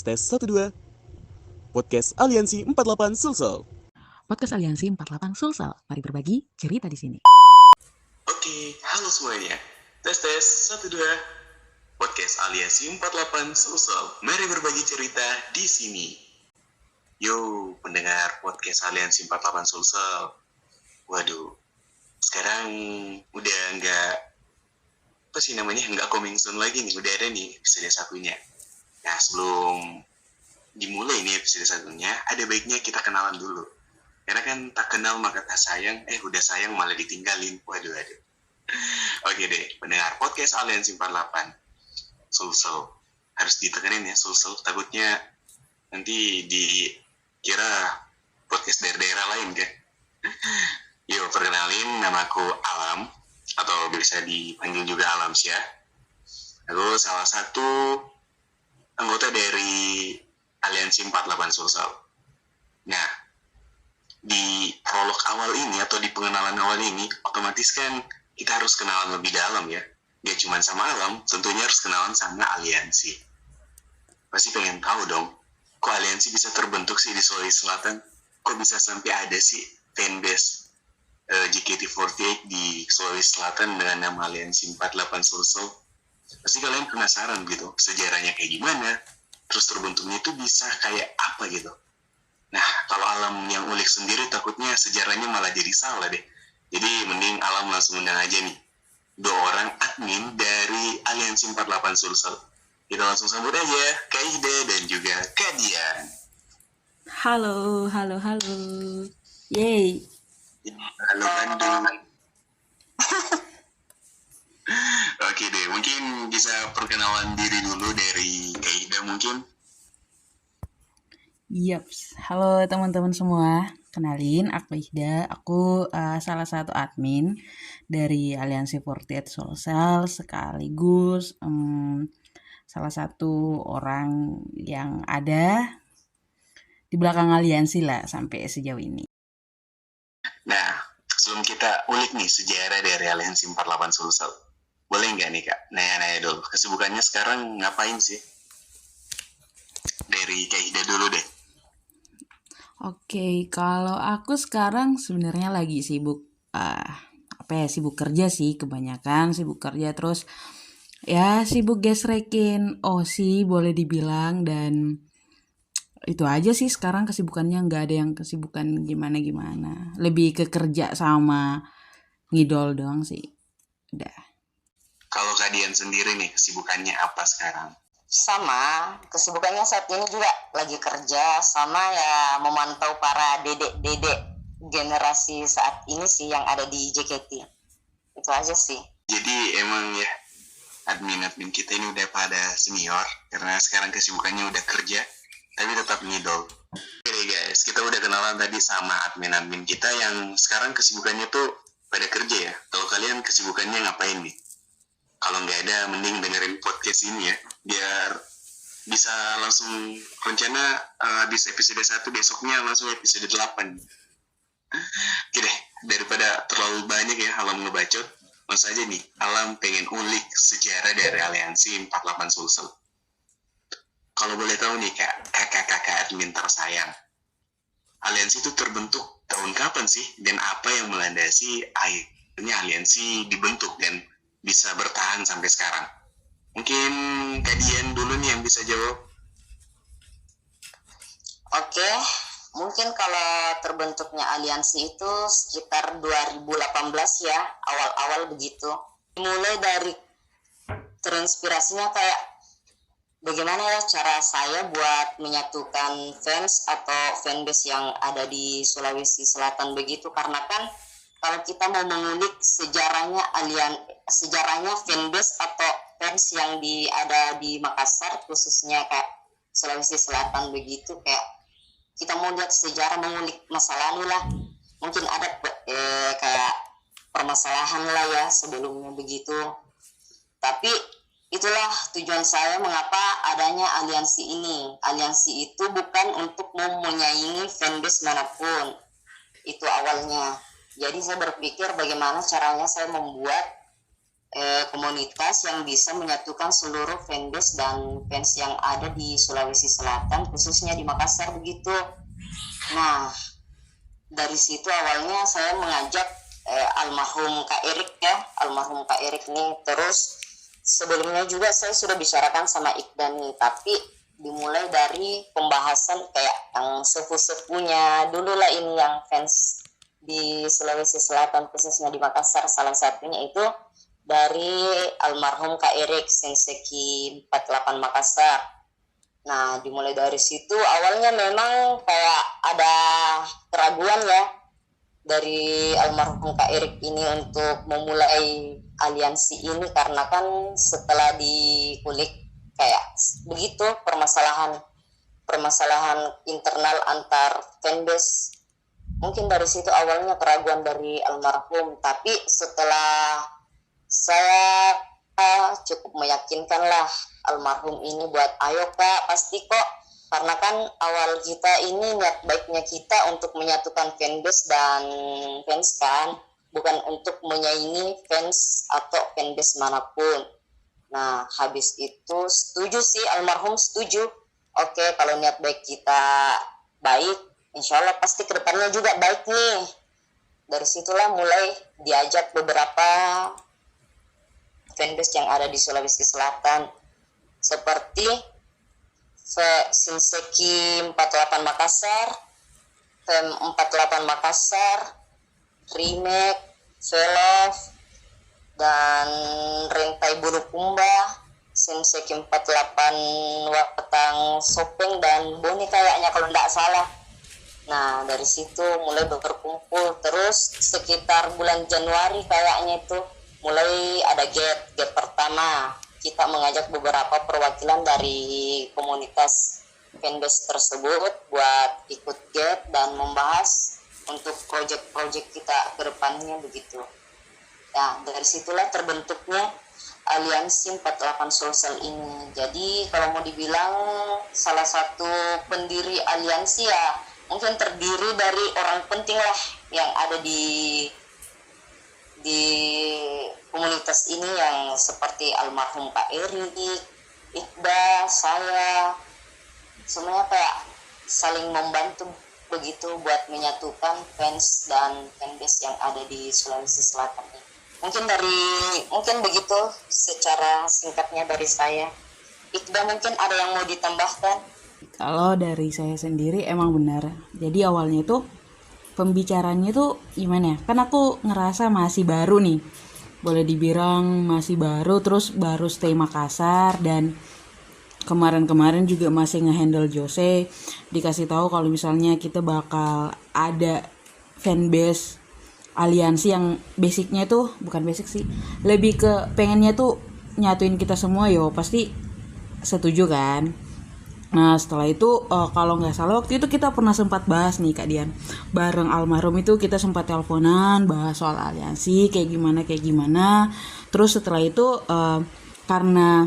Tes 1 2. Podcast Aliansi 48 Sulsel. Podcast Aliansi 48 Sulsel. Mari berbagi cerita di sini. Oke, halo semuanya. Tes 1 2. Podcast Aliansi 48 Sulsel. Mari berbagi cerita di sini. Yo, pendengar podcast Aliansi 48 Sulsel. Waduh, sekarang udah nggak coming soon lagi nih, udah ada nih episode satunya. Nah, sebelum dimulai nih episode satunya, ada baiknya kita kenalan dulu. Karena kan tak kenal maka tak sayang, udah sayang malah ditinggalin. Waduh. Oke deh, pendengar podcast Aliansi 48 Sulsel. Harus ditekenin ya, Sulsel. Takutnya nanti dikira podcast daerah-daerah lain kan. Yo, perkenalin, namaku Alam, atau bisa dipanggil juga Alamsyah. Aku salah satu anggota dari Aliansi 48 Sulsel. Nah, di prolog awal ini atau di pengenalan awal ini, otomatis kan kita harus kenalan lebih dalam ya. Gak cuma sama Alam, tentunya harus kenalan sama Aliansi. Pasti pengen tahu dong, kok Aliansi bisa terbentuk sih di Sulawesi Selatan? Kok bisa sampai ada sih fanbase JKT48 di Sulawesi Selatan dengan nama Aliansi 48 Sulsel? Pasti kalian penasaran gitu, sejarahnya kayak gimana, terus terbentuknya itu bisa kayak apa gitu. Nah, kalau Alam yang ulik sendiri takutnya sejarahnya malah jadi salah deh. Jadi mending Alam langsung undang aja nih 2 orang admin dari Aliansi 48 Sulsel. Kita langsung sambut aja Kak Ida dan juga Kak Dian. Halo. Yeay. Halo Bandung. Oke deh, mungkin bisa perkenalan diri dulu dari Kak Ida mungkin. Yaps. Halo teman-teman semua. Kenalin, aku Ihda. Aku salah satu admin dari Aliansi 48 Sulsel, sekaligus salah satu orang yang ada di belakang Aliansi lah sampai sejauh ini. Nah, sebelum kita ulik nih sejarah dari Aliansi 48 Sulsel, boleh nggak nih Kak, nanya-nanya dulu, kesibukannya sekarang ngapain sih? Dari Kak Ida dulu deh. Oke, kalau aku sekarang sebenarnya lagi sibuk sibuk kerja sih, kebanyakan sibuk kerja, terus ya sibuk gesrekin OSI boleh dibilang, dan itu aja sih sekarang kesibukannya, nggak ada yang kesibukan gimana-gimana, lebih ke kerja sama ngidol doang sih. Udah. Kalau Kak Dian sendiri nih, kesibukannya apa sekarang? Sama, kesibukannya saat ini juga lagi kerja sama ya memantau para dedek-dedek generasi saat ini sih yang ada di JKT. Itu aja sih. Jadi emang ya admin-admin kita ini udah pada senior karena sekarang kesibukannya udah kerja tapi tetap ngidol. Oke guys, kita udah kenalan tadi sama admin-admin kita yang sekarang kesibukannya tuh pada kerja ya. Kalau kalian kesibukannya ngapain nih? Kalau nggak ada, mending dengerin podcast ini ya, biar bisa langsung rencana habis episode 1 besoknya langsung episode 8. Oke deh, daripada terlalu banyak ya Alam ngebacot, langsung aja nih, Alam pengen ulik sejarah dari Aliansi 48 Sulsel. Kalau boleh tahu nih Kak, kakak-kakak admin tersayang, Aliansi itu terbentuk tahun kapan sih? Dan apa yang melandasi akhirnya Aliansi dibentuk dan bisa bertahan sampai sekarang? Mungkin Kak Dian dulu nih yang bisa jawab. Oke, mungkin kalau terbentuknya aliansi itu sekitar 2018 ya, awal-awal begitu. Mulai dari terinspirasinya kayak bagaimana ya cara saya buat menyatukan fans atau fanbase yang ada di Sulawesi Selatan begitu, karena kan kalau kita mau mengulik sejarahnya fanbase atau fans yang ada di Makassar khususnya kayak Sulawesi Selatan begitu, kayak kita mau lihat sejarah, mengulik masa lalu lah, mungkin ada kayak permasalahan lah ya sebelumnya begitu. Tapi itulah tujuan saya mengapa adanya aliansi ini. Aliansi itu bukan untuk menyaingi fanbase manapun, itu awalnya. Jadi saya berpikir bagaimana caranya saya membuat komunitas yang bisa menyatukan seluruh fanbase dan fans yang ada di Sulawesi Selatan, khususnya di Makassar begitu. Nah, dari situ awalnya saya mengajak almarhum Kak Erik ya, almarhum Kak Erik nih. Terus sebelumnya juga saya sudah bicarakan sama Ikdan nih, tapi dimulai dari pembahasan kayak yang sepuh-sepuhnya dulu lah ini, yang fans di Sulawesi Selatan khususnya di Makassar. Salah satunya itu dari almarhum Kak Erik Senseki 48 Makassar. Nah, dimulai dari situ awalnya memang kayak ada keraguan ya dari almarhum Kak Erik ini untuk memulai aliansi ini, karena kan setelah dikulik kayak begitu permasalahan internal antar fanbase. Mungkin dari situ awalnya keraguan dari almarhum, tapi setelah saya cukup meyakinkan lah almarhum ini buat ayo Kak, pasti kok, karena kan awal kita ini niat baiknya kita untuk menyatukan fanbase dan fans kan, bukan untuk menyaingi fans atau fanbase manapun. Nah, habis itu setuju sih, almarhum setuju. Oke, kalau niat baik kita baik, insya Allah pasti kedepannya juga baik nih. Dari situlah mulai diajak beberapa fanbase yang ada di Sulawesi Selatan, seperti Sinseki 48 Makassar, Fem 48 Makassar, Remake, Velov, dan Rentai Bulukumba, Sinseki 48 Wapetang Sopeng, dan Boni kayaknya kalau tidak salah. Nah, dari situ mulai berkumpul, terus sekitar bulan Januari kayaknya itu mulai ada gate pertama. Kita mengajak beberapa perwakilan dari komunitas fanbase tersebut buat ikut gate dan membahas untuk project-project kita ke depannya begitu. Nah, dari situlah terbentuknya aliansi 48 Sulsel ini. Jadi kalau mau dibilang salah satu pendiri aliansi ya mungkin terdiri dari orang penting lah yang ada di komunitas ini, yang seperti almarhum Pak Erik, Iqbal, saya, semuanya kayak saling membantu begitu buat menyatukan fans dan fanbase yang ada di Sulawesi Selatan. Mungkin begitu secara singkatnya dari saya. Iqbal, mungkin ada yang mau ditambahkan? Kalau dari saya sendiri emang benar. Jadi awalnya itu pembicaranya tuh gimana ya? Kan aku ngerasa masih baru nih. Boleh dibilang masih baru, terus baru stay Makassar, dan kemarin-kemarin juga masih ngehandle Jose. Dikasih tahu kalau misalnya kita bakal ada fanbase aliansi yang basicnya tuh bukan basic sih, lebih ke pengennya tuh nyatuin kita semua, yo pasti setuju kan. Nah setelah itu kalau nggak salah waktu itu kita pernah sempat bahas nih Kak Dian, bareng almarhum itu kita sempat teleponan bahas soal aliansi kayak gimana. Terus setelah itu karena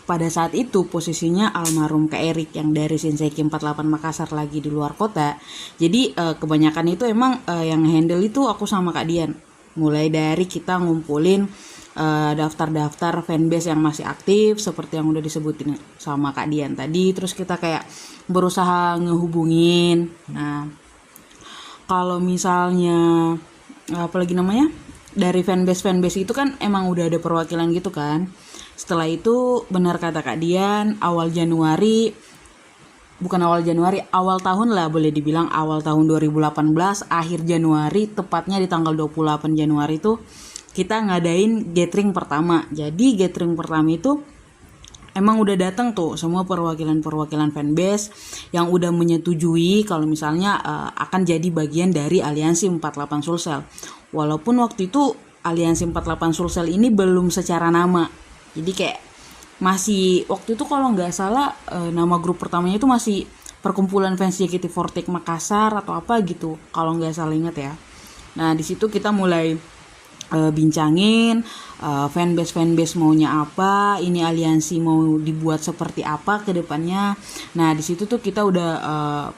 pada saat itu posisinya almarhum Kak Erik yang dari Sinseki 48 Makassar lagi di luar kota, jadi kebanyakan itu emang yang handle itu aku sama Kak Dian. Mulai dari kita ngumpulin daftar-daftar fanbase yang masih aktif seperti yang udah disebutin sama Kak Dian tadi, terus kita kayak berusaha ngehubungin. Nah kalau misalnya apalagi namanya dari fanbase itu kan emang udah ada perwakilan gitu kan. Setelah itu benar kata Kak Dian, awal tahun lah boleh dibilang, awal tahun 2018 akhir Januari, tepatnya di tanggal 28 Januari itu kita ngadain gathering pertama. Jadi gathering pertama itu emang udah datang tuh semua perwakilan fanbase yang udah menyetujui kalau misalnya akan jadi bagian dari aliansi 48 Sulsel. Walaupun waktu itu aliansi 48 Sulsel ini belum secara nama. Jadi kayak masih waktu itu kalau nggak salah nama grup pertamanya itu masih perkumpulan fans JKT48 Makassar atau apa gitu, kalau nggak salah ingat ya. Nah di situ kita mulai bincangin fanbase maunya apa, ini aliansi mau dibuat seperti apa ke depannya. Nah di situ tuh kita udah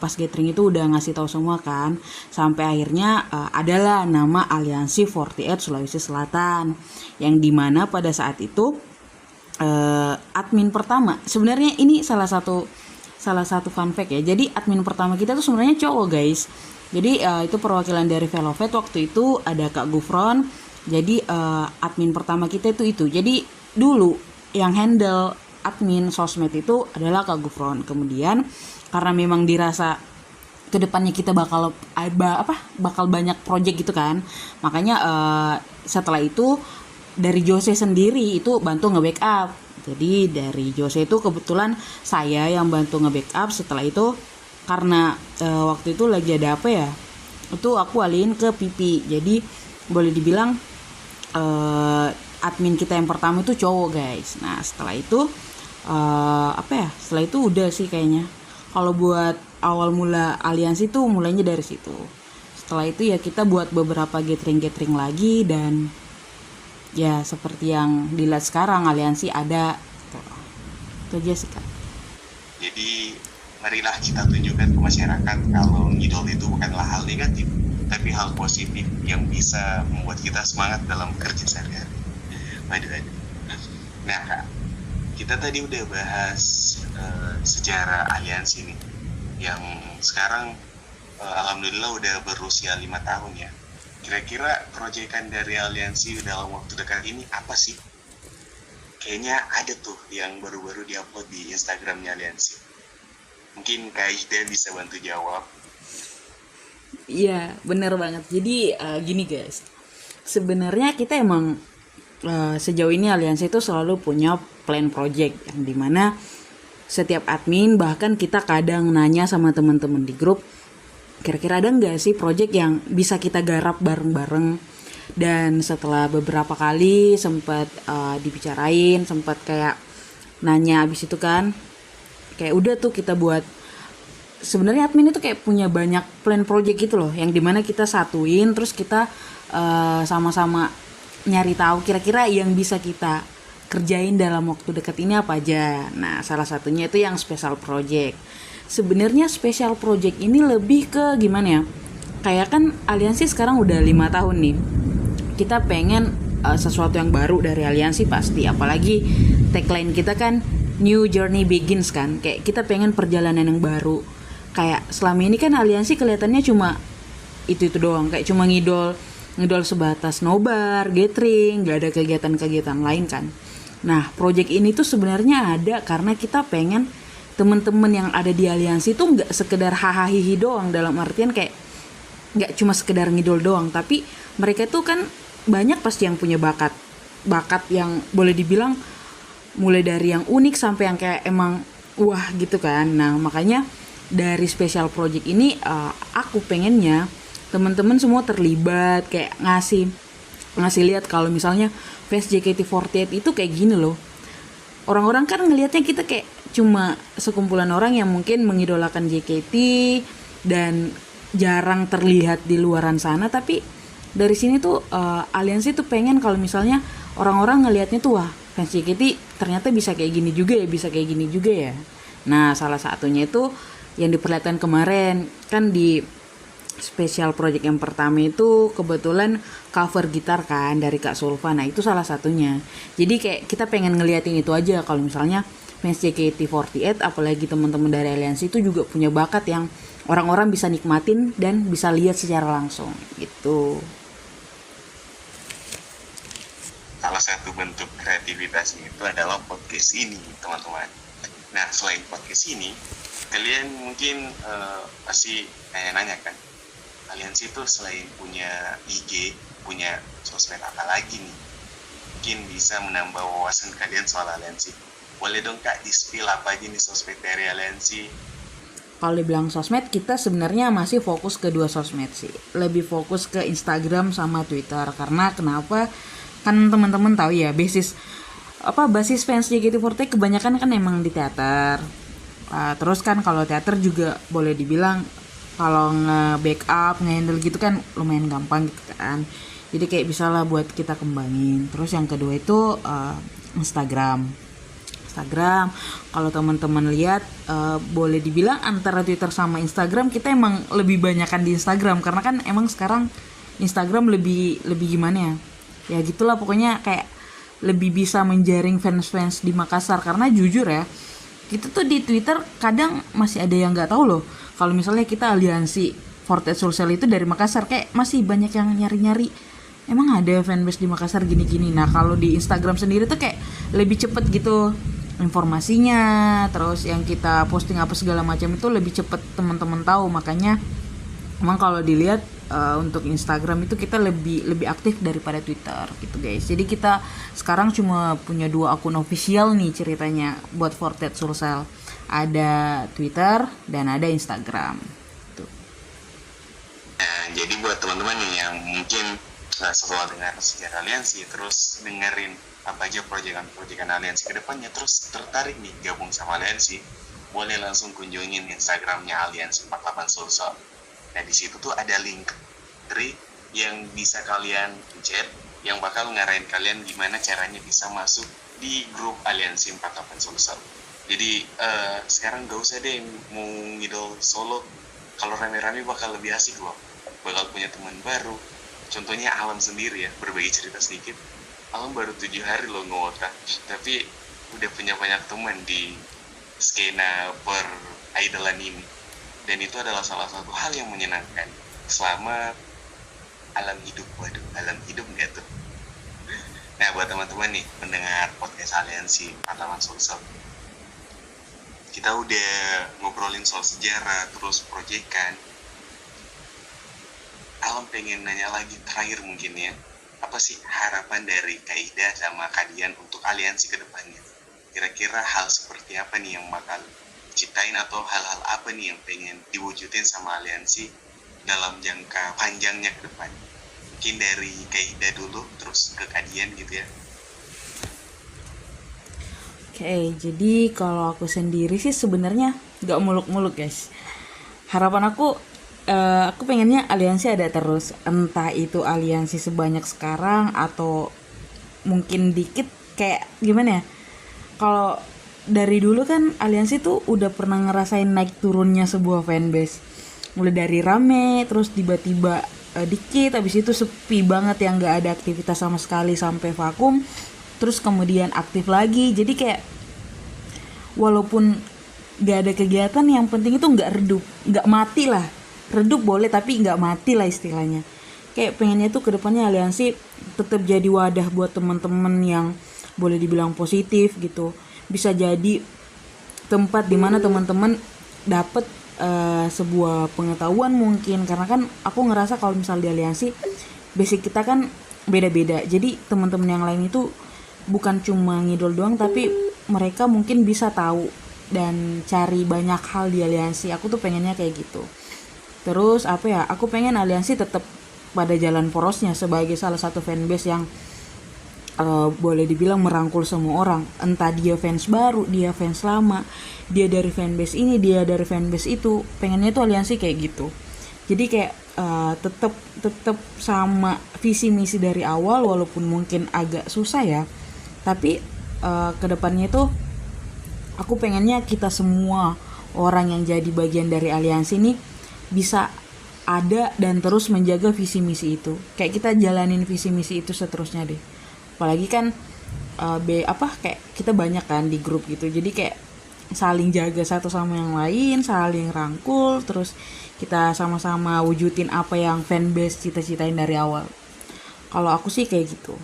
pas gathering itu udah ngasih tahu semua kan, sampai akhirnya adalah nama Aliansi 48 Sulawesi Selatan, yang dimana pada saat itu admin pertama, sebenarnya ini salah satu fun fact ya. Jadi admin pertama kita tuh sebenarnya cowok guys. Jadi itu perwakilan dari Velovet, waktu itu ada Kak Gufron. Jadi admin pertama kita itu. Jadi dulu yang handle admin sosmed itu adalah Kak Gufron. Kemudian karena memang dirasa kedepannya kita bakal banyak project gitu kan, makanya setelah itu dari Jose sendiri itu bantu nge-backup. Jadi dari Jose itu kebetulan saya yang bantu nge-backup. Setelah itu karena waktu itu lagi ada apa ya, itu aku alihin ke Pipi. Jadi boleh dibilang admin kita yang pertama itu cowok guys. Nah setelah itu setelah itu udah sih kayaknya. Kalau buat awal mula aliansi tuh mulainya dari situ. Setelah itu ya kita buat beberapa gathering lagi, dan ya seperti yang dilihat sekarang aliansi ada. Itu aja sih Kak. Jadi marilah kita tunjukkan ke masyarakat kalau ngidol itu bukanlah hal negatif, tapi hal positif yang bisa membuat kita semangat dalam kerja sehari-hari. Waduh. Nah Kak, kita tadi udah bahas sejarah aliansi nih, yang sekarang alhamdulillah udah berusia 5 tahun ya. Kira-kira proyekan dari aliansi dalam waktu dekat ini apa sih? Kayaknya ada tuh yang baru-baru diupload di Instagramnya aliansi. Mungkin Kak Ida bisa bantu jawab. Iya bener banget. Jadi gini guys, sebenarnya kita emang sejauh ini aliansi itu selalu punya plan project, yang dimana setiap admin, bahkan kita kadang nanya sama teman-teman di grup, kira-kira ada nggak sih project yang bisa kita garap bareng-bareng. Dan setelah beberapa kali sempat dibicarain, sempat kayak nanya, abis itu kan kayak udah tuh kita buat, sebenarnya admin itu kayak punya banyak plan project gitu loh, yang dimana kita satuin, terus kita sama-sama nyari tahu kira-kira yang bisa kita kerjain dalam waktu dekat ini apa aja. Nah salah satunya itu yang special project. Sebenarnya special project ini lebih ke gimana ya, kayak kan aliansi sekarang udah 5 tahun nih, kita pengen sesuatu yang baru dari aliansi pasti, apalagi tagline kita kan New Journey Begins kan, kayak kita pengen perjalanan yang baru. Kayak selama ini kan aliansi kelihatannya cuma itu doang, kayak cuma ngidol sebatas nobar, gathering, gak ada kegiatan-kegiatan lain kan. Nah project ini tuh sebenarnya ada karena kita pengen teman-teman yang ada di aliansi tuh nggak sekedar hahaha doang, dalam artian kayak nggak cuma sekedar ngidol doang, tapi mereka tuh kan banyak pasti yang punya bakat yang boleh dibilang mulai dari yang unik sampai yang kayak emang wah gitu kan. Nah makanya dari special project ini aku pengennya teman-teman semua terlibat, kayak ngasih lihat kalau misalnya fans JKT48 itu kayak gini loh. Orang-orang kan ngelihatnya kita kayak cuma sekumpulan orang yang mungkin mengidolakan JKT dan jarang terlihat di luaran sana, tapi dari sini tuh aliansi tuh pengen kalau misalnya orang-orang ngelihatnya tuh wah fans JKT ternyata bisa kayak gini juga ya. Nah salah satunya itu yang diperlihatkan kemarin kan di special project yang pertama itu kebetulan cover gitar kan dari Kak Sulfa. Nah itu salah satunya. Jadi kayak kita pengen ngeliatin itu aja, kalau misalnya fans JKT48 apalagi teman-teman dari aliansi itu juga punya bakat yang orang-orang bisa nikmatin dan bisa lihat secara langsung gitu. Salah satu bentuk kreativitas itu adalah podcast ini teman-teman. Nah selain podcast ini, kalian mungkin pasti nanya kan, aliansi itu selain punya IG, punya sosmed apa lagi nih? Mungkin bisa menambah wawasan kalian soal aliansi. Boleh dong Kak di-spill apa aja nih sosmed dari aliansi? Kalau dibilang sosmed, kita sebenarnya masih fokus ke 2 sosmed sih. Lebih fokus ke Instagram sama Twitter. Karena kenapa? Kan teman-teman tahu ya, basis fans JKT48 kebanyakan kan emang di teater. Terus kan kalau teater juga boleh dibilang kalau nge-backup, nge-handle gitu kan lumayan gampang gitu kan. Jadi kayak bisa lah buat kita kembangin. Terus yang kedua itu Instagram. Kalau teman-teman lihat, boleh dibilang antara Twitter sama Instagram kita emang lebih banyakan di Instagram, karena kan emang sekarang Instagram lebih gimana ya gitulah, pokoknya kayak lebih bisa menjaring fans di Makassar. Karena jujur ya, kita tuh di Twitter kadang masih ada yang nggak tahu loh kalau misalnya kita aliansi Fortet Sulsel itu dari Makassar. Kayak masih banyak yang nyari-nyari, emang ada fanbase di Makassar gini-gini. Nah kalau di Instagram sendiri tuh kayak lebih cepet gitu informasinya, terus yang kita posting apa segala macam itu lebih cepet teman-teman tahu. Makanya emang kalau dilihat untuk Instagram itu kita lebih aktif daripada Twitter gitu guys. Jadi kita sekarang cuma punya 2 akun official nih ceritanya buat Fortet Sulsel. Ada Twitter dan ada Instagram. Tuh. Nah, jadi buat teman-teman nih yang mungkin setelah dengar sejarah aliansi, terus dengerin apa aja proyekan aliansi kedepannya, terus tertarik nih gabung sama aliansi, boleh langsung kunjungin Instagramnya Aliansi 48 Sulsel. Nah di situ tuh ada link yang bisa kalian pencet, yang bakal ngarahin kalian gimana caranya bisa masuk di grup Aliansi 48 Sulsel. Jadi sekarang gak usah deh mau ngidol solo, kalau rame-rame bakal lebih asik loh, bakal punya teman baru. Contohnya Alam sendiri ya, berbagi cerita sedikit. Alam baru 7 hari loh ngewota, tapi udah punya banyak teman di skena per idolan ini. Dan itu adalah salah satu hal yang menyenangkan selama alam hidup. Waduh, alam hidup nggak tuh? Nah, buat teman-teman nih, mendengar podcast Aliansi 48 Sulsel, kita udah ngobrolin soal sejarah, terus proyekan. Alam pengen nanya lagi terakhir mungkin ya, apa sih harapan dari Kak Ida sama Kak Dian untuk aliansi ke depannya? Kira-kira hal seperti apa nih yang bakal ciptain, atau hal-hal apa nih yang pengen diwujudin sama aliansi dalam jangka panjangnya ke depan? Mungkin dari Kak Ida dulu, terus ke Kak Dian gitu ya. Oke, jadi kalau aku sendiri sih sebenarnya gak muluk-muluk guys. Harapan aku pengennya aliansi ada terus, entah itu aliansi sebanyak sekarang atau mungkin dikit. Kayak gimana ya, kalau dari dulu kan aliansi tuh udah pernah ngerasain naik turunnya sebuah fanbase, mulai dari rame terus tiba-tiba dikit, habis itu sepi banget yang gak ada aktivitas sama sekali sampai vakum, terus kemudian aktif lagi. Jadi kayak walaupun gak ada kegiatan, yang penting itu gak redup, gak mati lah. Redup boleh tapi nggak mati lah istilahnya. Kayak pengennya tuh kedepannya aliansi tetap jadi wadah buat teman-teman yang boleh dibilang positif gitu. Bisa jadi tempat dimana teman-teman dapat sebuah pengetahuan mungkin, karena kan aku ngerasa kalau misal di aliansi basic kita kan beda-beda. Jadi teman-teman yang lain itu bukan cuma ngidol doang, tapi mereka mungkin bisa tahu dan cari banyak hal di aliansi. Aku tuh pengennya kayak gitu. Terus aku pengen aliansi tetap pada jalan porosnya sebagai salah satu fanbase yang boleh dibilang merangkul semua orang. Entah dia fans baru, dia fans lama, dia dari fanbase ini, dia dari fanbase itu. Pengennya tuh aliansi kayak gitu. Jadi kayak tetap sama visi misi dari awal, walaupun mungkin agak susah ya. Tapi kedepannya tuh aku pengennya kita semua orang yang jadi bagian dari aliansi ini bisa ada dan terus menjaga visi misi itu. Kayak kita jalanin visi misi itu seterusnya deh. Apalagi kan kayak kita banyak kan di grup gitu. Jadi kayak saling jaga satu sama yang lain, saling rangkul, terus kita sama-sama wujudin apa yang fanbase cita-citain dari awal. Kalau aku sih kayak gitu.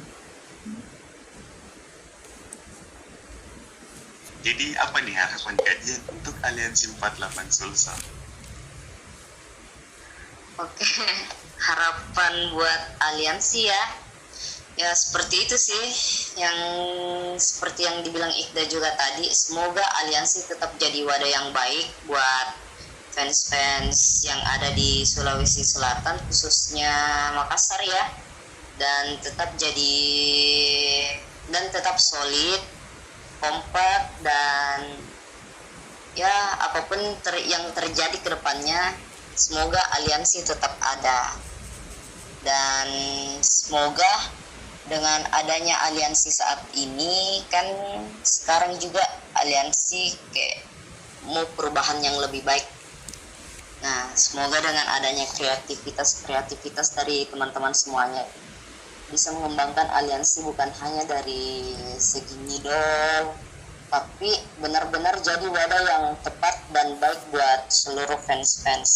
Jadi apa nih harapan kajian untuk Aliansi 48 Sulsel? Oke, harapan buat aliansi ya seperti itu sih, yang seperti yang dibilang Iqda juga tadi, semoga aliansi tetap jadi wadah yang baik buat fans-fans yang ada di Sulawesi Selatan, khususnya Makassar ya, dan tetap solid, kompak, dan ya apapun yang terjadi ke depannya, semoga aliansi tetap ada. Dan semoga dengan adanya aliansi saat ini, kan sekarang juga aliansi kayak mau perubahan yang lebih baik. Nah, semoga dengan adanya kreativitas dari teman-teman semuanya bisa mengembangkan aliansi bukan hanya dari segi ngidol, tapi benar-benar jadi wadah yang tepat dan baik buat seluruh fans-fans.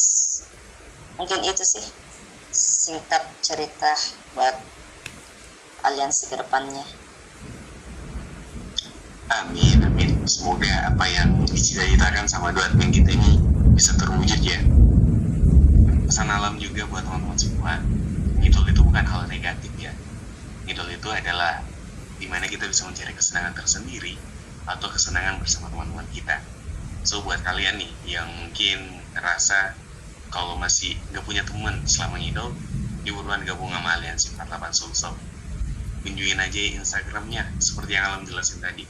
Mungkin itu sih singkat cerita buat aliansi ke depannya. Amin, amin. Semoga apa yang dicita-citakan sama dua admin kita ini bisa terwujud ya. Pesan alam juga buat teman-teman semua. Ngidol itu bukan hal negatif ya. Ngidol itu adalah dimana kita bisa mencari kesenangan tersendiri atau kesenangan bersama teman-teman kita. So buat kalian nih yang mungkin ngerasa kalau masih gak punya teman selama ngidol, buruan gabung sama Aliansi 48 Sulsel. Kunjungin aja Instagramnya seperti yang Alam jelasin tadi.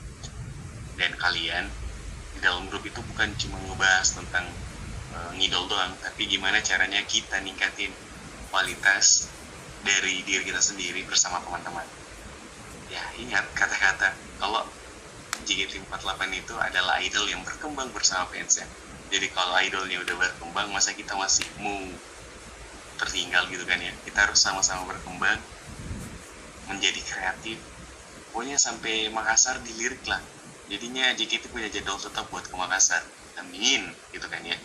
Dan kalian di dalam grup itu bukan cuma ngebahas tentang ngidol doang, tapi gimana caranya kita ningkatin kualitas dari diri kita sendiri bersama teman-teman. Ya ingat kata-kata kalau JKT48 itu adalah idol yang berkembang bersama fansnya. Jadi kalau idolnya udah berkembang, masa kita masih mau tertinggal gitu kan ya. Kita harus sama-sama berkembang, menjadi kreatif. Pokoknya sampai Makassar dilirik lah. Jadinya JKT punya jadwal tetap buat ke Makassar. Amin, gitu kan ya.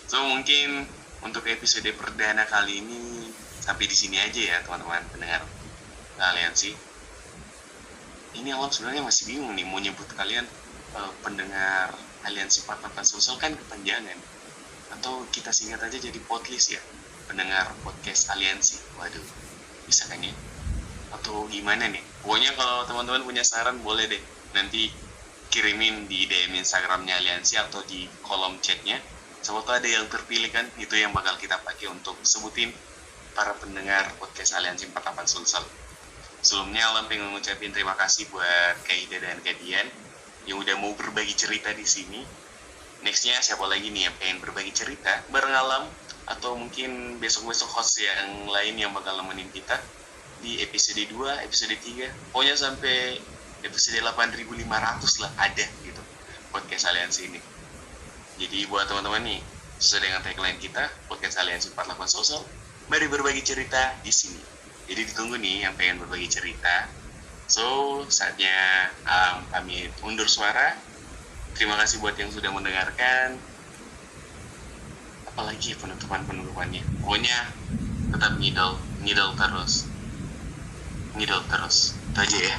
So mungkin untuk episode perdana kali ini sampai di sini aja ya teman-teman pendengar Aliansi. Ini Alam sebenarnya masih bingung nih mau nyebut kalian pendengar Aliansi 48 Sulsel kan kepanjangan. Atau kita singkat aja jadi podcast ya, pendengar podcast Aliansi. Waduh, bisa kan ya? Atau gimana nih? Pokoknya kalau teman-teman punya saran boleh deh nanti kirimin di DM Instagramnya Aliansi atau di kolom chatnya. Siapa tahu ada yang terpilih kan, itu yang bakal kita pakai untuk sebutin para pendengar podcast Aliansi 48 Sulsel. Sebelumnya Alam pengen ngucapin terima kasih buat Kak Ida dan Kak Dian yang udah mau berbagi cerita di sini. Nextnya siapa lagi nih yang pengen berbagi cerita bareng Alam, atau mungkin besok-besok host yang lain yang bakal nemenin kita di episode 2, episode 3, pokoknya sampai episode 8.500 lah ada gitu podcast Aliansi ini. Jadi buat teman-teman nih, sesuai dengan tagline kita, podcast Aliansi 48 Sulsel, mari berbagi cerita di sini. Jadi ditunggu nih yang pengen berbagi cerita. So, saatnya pamit undur suara. Terima kasih buat yang sudah mendengarkan. Apalagi penutupannya. Pokoknya tetap ngidol terus. Ngidol terus. Itu aja ya.